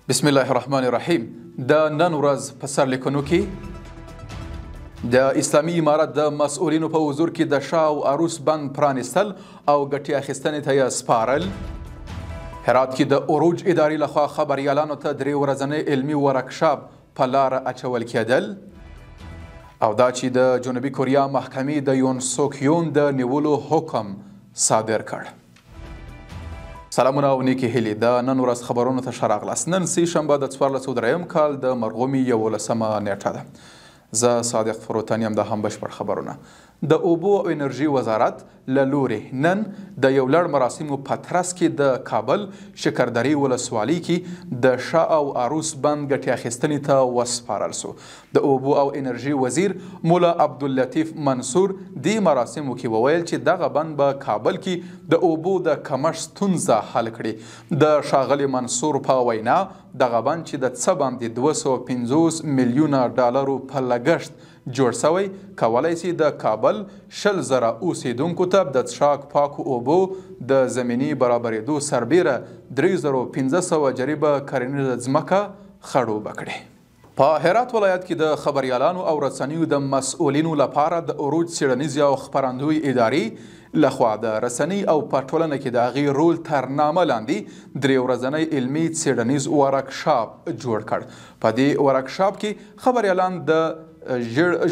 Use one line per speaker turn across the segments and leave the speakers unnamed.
بسم الله الرحمن الرحیم. د نن ورځ په سرلیکونو کې د اسلامي امارت د مسؤلینو په حضور کې د شاه او عروس بند پرانیستل او ګټې اخیستنې ته یې سپارل. هرات کې د عروج ادارې لخوا خبریالانو ته 3 ورځنی علمي ورکشاپ په لاره اچول کېدل او دا چې د جنوبي کوریا محکمې د یون سوک یون د نیولو حکم صادر کړ. سلامونه او نیکی هیلې. د نن ورځ خبرونو ته ښه راغلاست. نن سه شنبه د 1403 کال د مرغومي 11مه نیټه ده. زه صادق فروتن یم. د هم بشپړ خبرونه. د اوبو او انرژي وزارت له لورې نن د یو لړ مراسمو په ترڅ کې د کابل شکردرې ولسوالۍ کې د شاه او عروس بند ګټې اخیستنې ته وسپارل سو. د اوبو او انرژي وزیر مولا عبداللطیف منصور دې مراسمو کې وویل چې دغه بند به کابل کې د اوبو د کمښت ستونزه حل کړي. د ښاغلي منصور په وینا دغه بند چې د څه باندې 250 میلیونه ډالرو په لګښت جوړ شوی کولای شي د کابل 100,000 اوسیدونکو ته د څښاک پاکو اوبو د زمینی برابرېدو سربیره 3500 جریبه کرنیزه ځمکه خړوبه کړي. په هرات ولایت کې د خبریالانو او رسنیو د مسؤلینو لپاره د عروج څېړنیزې او خپرندوی ادارې لخوا د رسنۍ او په ټولنه کې د هغې رول تر نامه لاندې 3 ورځنی علمي څېړنیز ورکشاپ جوړ کړ. په دې ورکشاپ کې خبریالان د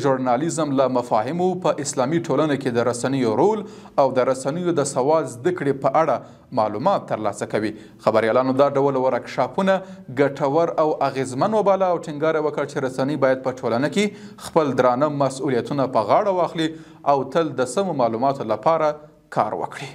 ژورنالیزم له مفاهیمو په اسلامي ټولنه کې د رسنیو رول او د رسنیو د سواد زده کړې په اړه معلومات ترلاسه کوي. خبریالانو دا ډول ورکشاپونه ګټور او اغیزمن وباله او ټینګار وکړ چې رسنۍ باید په ټولنه کې خپل درانه مسؤلیتونه په غاړه واخلي او تل د سمو معلوماتو لپاره کار وکړي.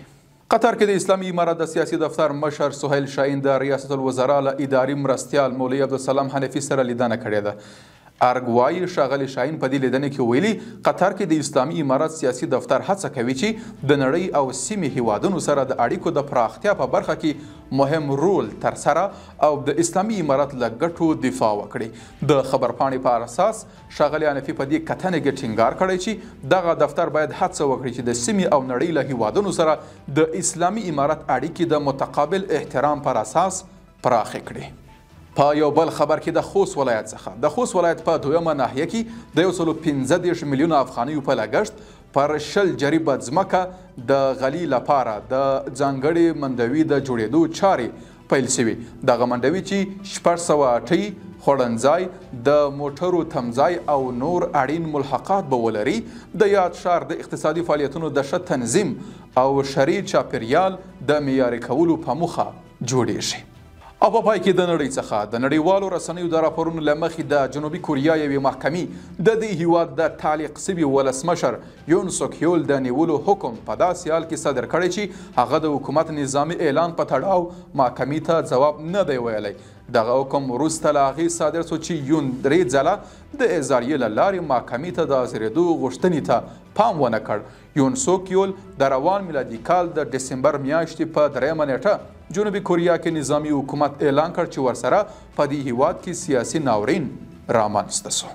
قطر کې د اسلامي امارت د سیاسي دفتر مشر سهیل شاهین د ریاست الوزرا له اداري مرستیال مولوي عبدالسلام حنفي سره لیدنه کړې ده. ارګوای ښاغلي شاهین په دې لیدنه کې ویلي قطر کې د اسلامي امارت سیاسي دفتر هڅه کوي چې د نړۍ او سیمې هیوادونو سره د اړیکو د پراختیا په برخه کې مهم رول ترسره او د اسلامي امارت له ګټو دفاع وکړي. د خبرپاڼې په اساس ښاغلي حنفي په دې کتنې کې ټینګار کړی چې دغه دفتر باید هڅه وکړي چې د سیمې او نړۍ له هیوادونو سره د اسلامي امارت اړیکې د متقابل احترام پر اساس پراخې کړي. په یو بل خبر کې د خوست ولایت څخه د خوست ولایت په 2مه ناحیه کې د 115 میلیونه افغانیو په لګښت پر 100 جریبه ځمکه د غلي لپاره د ځانګړي منډوي د جوړېدو چارې پیل شوي. دغه منډوي چې 680 خوړنځای د موټرو تمځای او نور اړین ملحقات به ولري د یاد ښار د اقتصادي فعالیتونو د ښه تنظیم او شرعي چاپیریال د معیاري کولو په موخه جوړیږي. او په پای کې د نړۍ څخه د نړیوالو رسنیو د راپورونو له مخې د جنوبي کوریا یوې محکمې د دې هیواد د تعلیق شوي ولسمشر یون سوک یول د نیولو حکم په داسې حال کې صدر کړی چې هغه د حکومت نظامي اعلان په تړاو محکمې ته ځواب نه دی ویلی. دغه حکم وروسته له هغې صادر شو چې یون 3 ځله د اعزاریې له لارې محکمې ته د حاضرېدو غوښتنې ته پام ونه کړ. یون سوک یول د روان میلادي کال د ډسمبر میاشتې په 3مه نیټه جنوبي کوریا کې نظامي حکومت اعلان کړ چې ورسره په دې هیواد کې سیاسي ناورین رامنځته سو.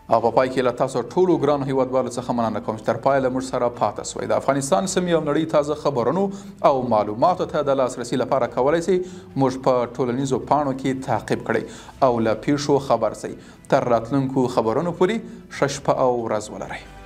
او په پای کې له تاسو ټولو ګرانو هیوادوالو څخه مننه کوم چې تر پایه له موږ سره پاتې سوئ. د افغانستان سیمې او نړۍ تازه خبرونو او معلوماتو ته د لاسرسي لپاره کولی شئ موږ په ټولنیزو پاڼو کې تعقیب کړئ او له پیښو خبر شئ. تر راتلونکو خبرونو پورې ښه شپه او ورځ ولرئ.